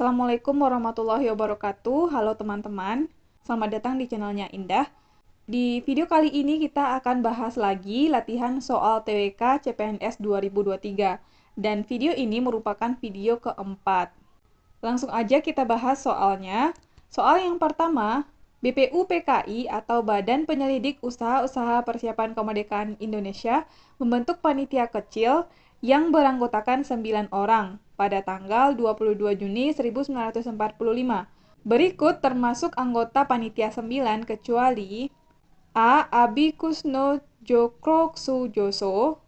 Assalamualaikum warahmatullahi wabarakatuh. Halo teman-teman, selamat datang di channelnya Indah. Di video kali ini kita akan bahas lagi latihan soal TWK CPNS 2023. Dan video ini merupakan video keempat. Langsung aja kita bahas soalnya. Soal yang pertama, BPUPKI atau Badan Penyelidik Usaha-Usaha Persiapan Kemerdekaan Indonesia membentuk panitia kecil yang beranggotakan 9 orang pada tanggal 22 Juni 1945. Berikut termasuk anggota panitia 9 kecuali A. Abi Kusno Jokroksujoso.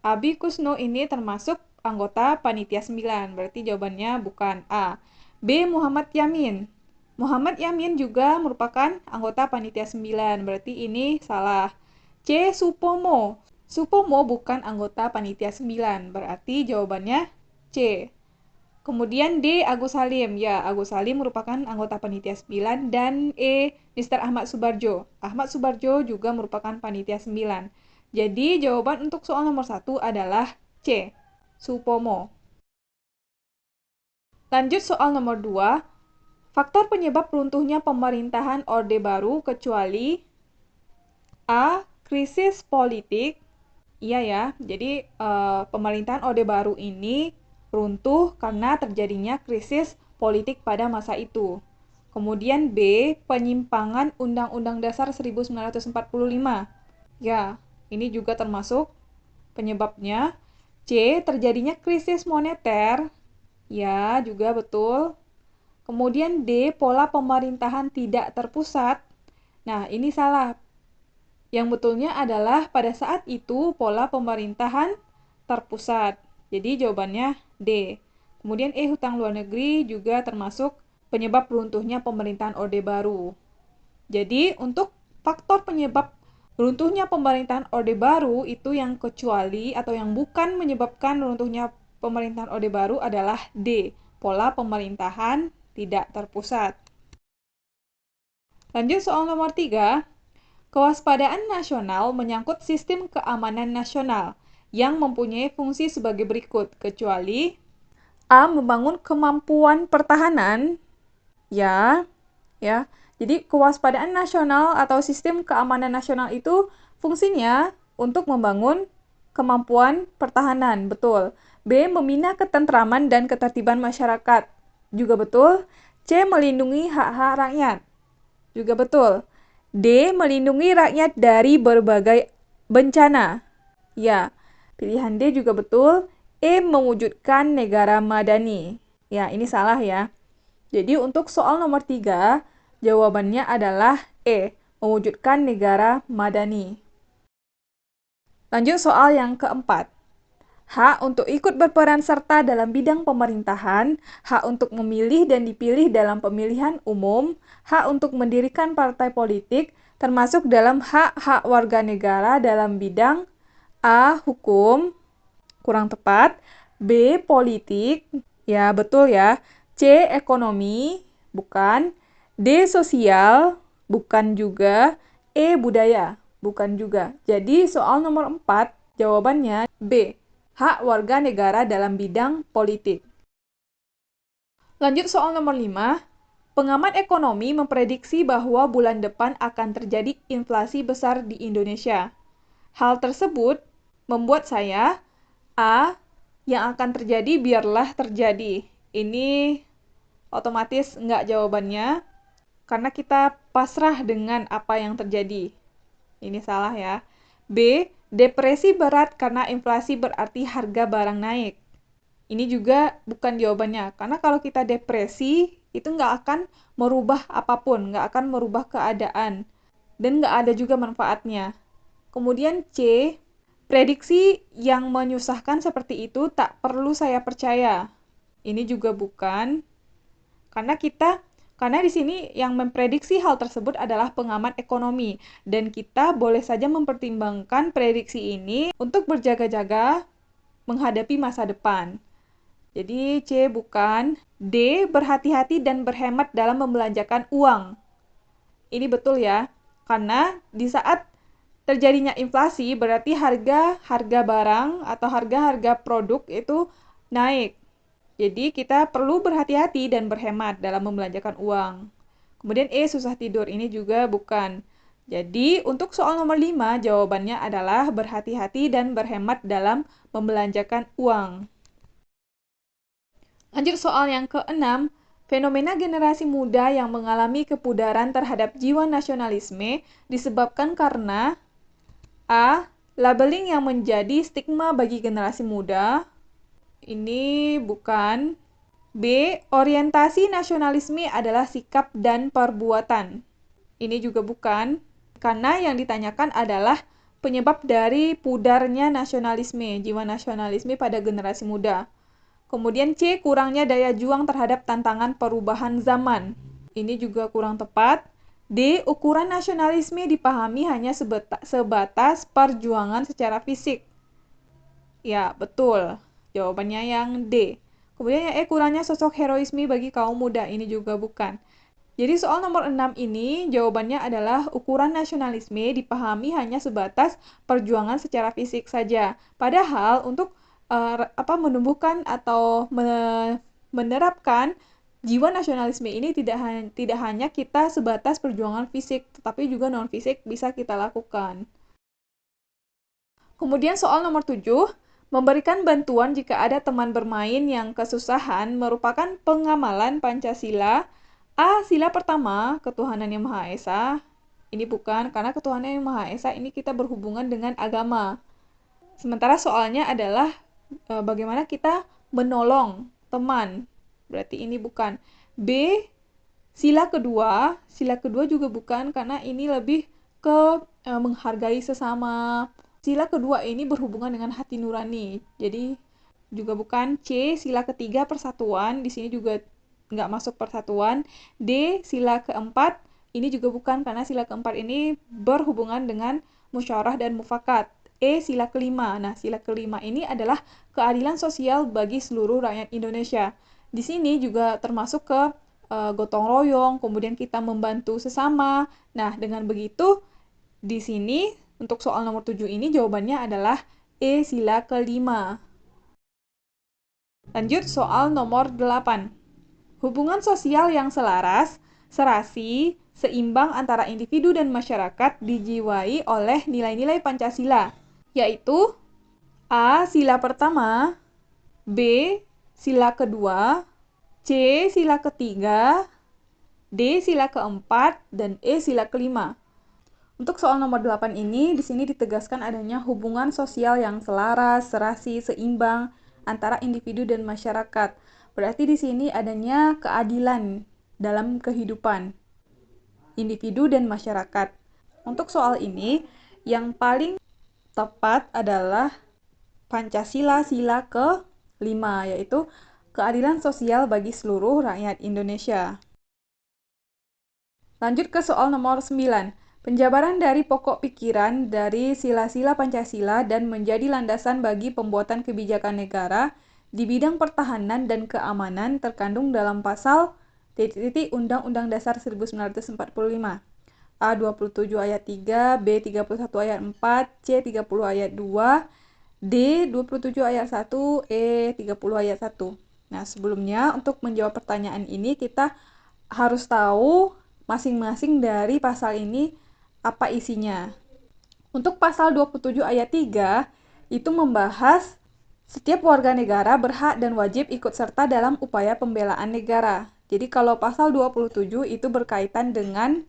Abi Kusno ini termasuk anggota panitia 9, berarti jawabannya bukan A. B. Muhammad Yamin. Muhammad Yamin juga merupakan anggota panitia 9, berarti ini salah. C. Supomo. Supomo bukan anggota panitia 9, berarti jawabannya C. Kemudian D. Agus Salim. Ya, Agus Salim merupakan anggota panitia 9. Dan E. Mr. Ahmad Subarjo. Ahmad Subarjo juga merupakan panitia 9. Jadi, jawaban untuk soal nomor 1 adalah C. Supomo. Lanjut soal nomor 2. Faktor penyebab runtuhnya pemerintahan Orde Baru kecuali A. Krisis politik. Iya ya, jadi pemerintahan Orde Baru ini runtuh karena terjadinya krisis politik pada masa itu. Kemudian B. Penyimpangan Undang-Undang Dasar 1945. Ya, ini juga termasuk penyebabnya. C. Terjadinya krisis moneter. Ya, juga betul. Kemudian D. Pola pemerintahan tidak terpusat. Nah, ini salah. Yang betulnya adalah pada saat itu pola pemerintahan terpusat. Jadi jawabannya D. Kemudian E. Hutang luar negeri juga termasuk penyebab runtuhnya pemerintahan Orde Baru. Jadi untuk faktor penyebab runtuhnya pemerintahan Orde Baru itu yang kecuali atau yang bukan menyebabkan runtuhnya pemerintahan Orde Baru adalah D. Pola pemerintahan tidak terpusat. Lanjut soal nomor 3. Kewaspadaan nasional menyangkut sistem keamanan nasional yang mempunyai fungsi sebagai berikut, kecuali A. Membangun kemampuan pertahanan. Ya. Jadi kewaspadaan nasional atau sistem keamanan nasional itu fungsinya untuk membangun kemampuan pertahanan, betul. B. Membina ketentraman dan ketertiban masyarakat, juga betul. C. Melindungi hak-hak rakyat, juga betul. D. Melindungi rakyat dari berbagai bencana. Ya, pilihan D juga betul. E. Mewujudkan negara madani. Ya, ini salah ya. Jadi untuk soal nomor 3, jawabannya adalah E. Mewujudkan negara madani. Lanjut soal yang keempat. Hak untuk ikut berperan serta dalam bidang pemerintahan, hak untuk memilih dan dipilih dalam pemilihan umum, hak untuk mendirikan partai politik, termasuk dalam hak-hak warga negara dalam bidang A. Hukum, kurang tepat, B. Politik, ya betul ya, C. Ekonomi, bukan, D. Sosial, bukan juga, E. Budaya, bukan juga. Jadi soal nomor 4, jawabannya B. Hak warga negara dalam bidang politik. Lanjut soal nomor 5. Pengamat ekonomi memprediksi bahwa bulan depan akan terjadi inflasi besar di Indonesia. Hal tersebut membuat saya A. Yang akan terjadi biarlah terjadi. Ini otomatis enggak jawabannya, karena kita pasrah dengan apa yang terjadi. Ini salah ya. B. Depresi berat karena inflasi berarti harga barang naik. Ini juga bukan jawabannya, karena kalau kita depresi, itu nggak akan merubah apapun, nggak akan merubah keadaan, dan nggak ada juga manfaatnya. Kemudian C. Prediksi yang menyusahkan seperti itu tak perlu saya percaya. Ini juga bukan, karena di sini yang memprediksi hal tersebut adalah pengamat ekonomi, dan kita boleh saja mempertimbangkan prediksi ini untuk berjaga-jaga menghadapi masa depan. Jadi C bukan. D. Berhati-hati dan berhemat dalam membelanjakan uang. Ini betul ya, karena di saat terjadinya inflasi berarti harga barang atau harga produk itu naik. Jadi kita perlu berhati-hati dan berhemat dalam membelanjakan uang. Kemudian E, susah tidur, ini juga bukan. Jadi untuk soal nomor 5, jawabannya adalah berhati-hati dan berhemat dalam membelanjakan uang. Lanjut soal yang ke-6, fenomena generasi muda yang mengalami kepudaran terhadap jiwa nasionalisme disebabkan karena A. Labeling yang menjadi stigma bagi generasi muda. Ini bukan. B. Orientasi nasionalisme adalah sikap dan perbuatan. Ini juga bukan. Karena yang ditanyakan adalah penyebab dari pudarnya nasionalisme, jiwa nasionalisme pada generasi muda. Kemudian C. Kurangnya daya juang terhadap tantangan perubahan zaman. Ini juga kurang tepat. D. Ukuran nasionalisme dipahami hanya sebatas perjuangan secara fisik. Ya, betul. Jawabannya yang D. Kemudian yang E, kurangnya sosok heroisme bagi kaum muda. Ini juga bukan. Jadi soal nomor 6 ini jawabannya adalah ukuran nasionalisme dipahami hanya sebatas perjuangan secara fisik saja. Padahal untuk menumbuhkan atau menerapkan jiwa nasionalisme ini tidak hanya kita sebatas perjuangan fisik, tetapi juga non fisik bisa kita lakukan. Kemudian soal nomor 7, memberikan bantuan jika ada teman bermain yang kesusahan merupakan pengamalan Pancasila. A. Sila pertama, ketuhanan yang Maha Esa. Ini bukan, karena ketuhanan yang Maha Esa ini kita berhubungan dengan agama. Sementara soalnya adalah bagaimana kita menolong teman. Berarti ini bukan. B. Sila kedua juga bukan, karena ini lebih ke menghargai sesama. Sila kedua ini berhubungan dengan hati nurani. Jadi juga bukan. C. Sila ketiga, persatuan. Di sini juga nggak masuk persatuan. D. Sila keempat, ini juga bukan, karena sila keempat ini berhubungan dengan musyawarah dan mufakat. E. Sila kelima. Nah, sila kelima ini adalah keadilan sosial bagi seluruh rakyat Indonesia. Di sini juga termasuk ke gotong royong, kemudian kita membantu sesama. Nah, dengan begitu, di sini untuk soal nomor 7 ini jawabannya adalah E. Sila kelima. Lanjut soal nomor 8. Hubungan sosial yang selaras, serasi, seimbang antara individu dan masyarakat dijiwai oleh nilai-nilai Pancasila, yaitu A. Sila pertama, B. Sila kedua, C. Sila ketiga, D. Sila keempat, dan E. Sila kelima. Untuk soal nomor 8 ini, di sini ditegaskan adanya hubungan sosial yang selaras, serasi, seimbang antara individu dan masyarakat. Berarti di sini adanya keadilan dalam kehidupan individu dan masyarakat. Untuk soal ini, yang paling tepat adalah Pancasila sila ke-5, yaitu keadilan sosial bagi seluruh rakyat Indonesia. Lanjut ke soal nomor 9. Penjabaran dari pokok pikiran dari sila-sila Pancasila dan menjadi landasan bagi pembuatan kebijakan negara di bidang pertahanan dan keamanan terkandung dalam pasal Undang-Undang Dasar 1945. A. 27 ayat 3, B. 31 ayat 4, C. 30 ayat 2, D. 27 ayat 1, E. 30 ayat 1. Nah, sebelumnya untuk menjawab pertanyaan ini kita harus tahu masing-masing dari pasal ini apa isinya. Untuk pasal 27 ayat 3 itu membahas setiap warga negara berhak dan wajib ikut serta dalam upaya pembelaan negara. Jadi kalau pasal 27 itu berkaitan dengan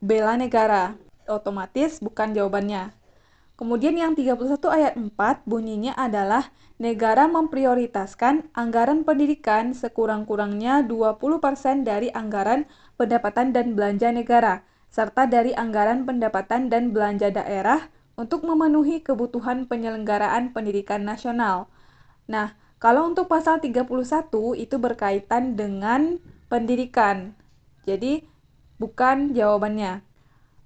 bela negara. Otomatis bukan jawabannya. Kemudian yang 31 ayat 4 bunyinya adalah negara memprioritaskan anggaran pendidikan sekurang-kurangnya 20% dari anggaran pendapatan dan belanja negara, serta dari anggaran pendapatan dan belanja daerah untuk memenuhi kebutuhan penyelenggaraan pendidikan nasional. Nah, kalau untuk pasal 31 itu berkaitan dengan pendidikan. Jadi, bukan jawabannya.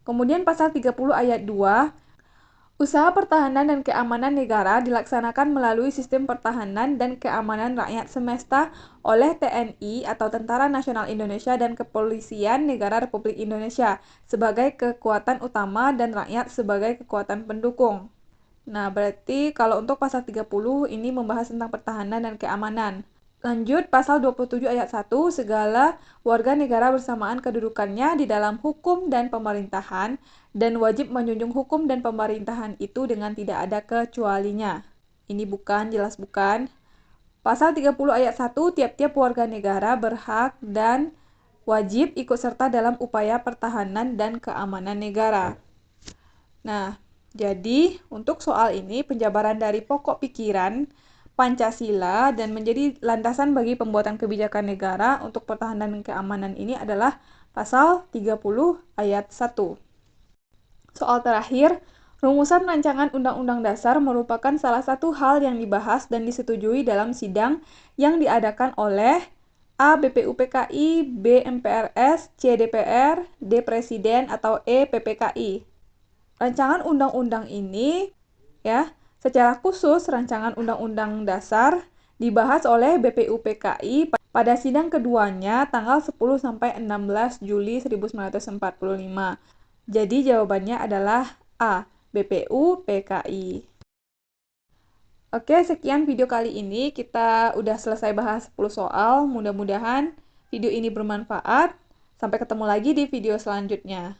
Kemudian pasal 30 ayat 2, usaha pertahanan dan keamanan negara dilaksanakan melalui sistem pertahanan dan keamanan rakyat semesta oleh TNI atau Tentara Nasional Indonesia dan Kepolisian Negara Republik Indonesia sebagai kekuatan utama dan rakyat sebagai kekuatan pendukung. Nah, berarti kalau untuk pasal 30 ini membahas tentang pertahanan dan keamanan. Lanjut, pasal 27 ayat 1, segala warga negara bersamaan kedudukannya di dalam hukum dan pemerintahan dan wajib menjunjung hukum dan pemerintahan itu dengan tidak ada kecualinya. Ini bukan, jelas bukan. Pasal 30 ayat 1, tiap-tiap warga negara berhak dan wajib ikut serta dalam upaya pertahanan dan keamanan negara. Nah, jadi untuk soal ini penjabaran dari pokok pikiran Pancasila dan menjadi landasan bagi pembuatan kebijakan negara untuk pertahanan dan keamanan ini adalah pasal 30 ayat 1. Soal terakhir, rumusan rancangan Undang-Undang Dasar merupakan salah satu hal yang dibahas dan disetujui dalam sidang yang diadakan oleh A. BPUPKI, B. MPRS, C. DPR, D. Presiden, atau E. PPKI. Rancangan undang-undang ini, ya, secara khusus rancangan Undang-Undang Dasar dibahas oleh BPUPKI pada sidang keduanya tanggal 10 sampai 16 Juli 1945. Jadi jawabannya adalah A, BPUPKI. Oke, sekian video kali ini. Kita udah selesai bahas 10 soal. Mudah-mudahan video ini bermanfaat. Sampai ketemu lagi di video selanjutnya.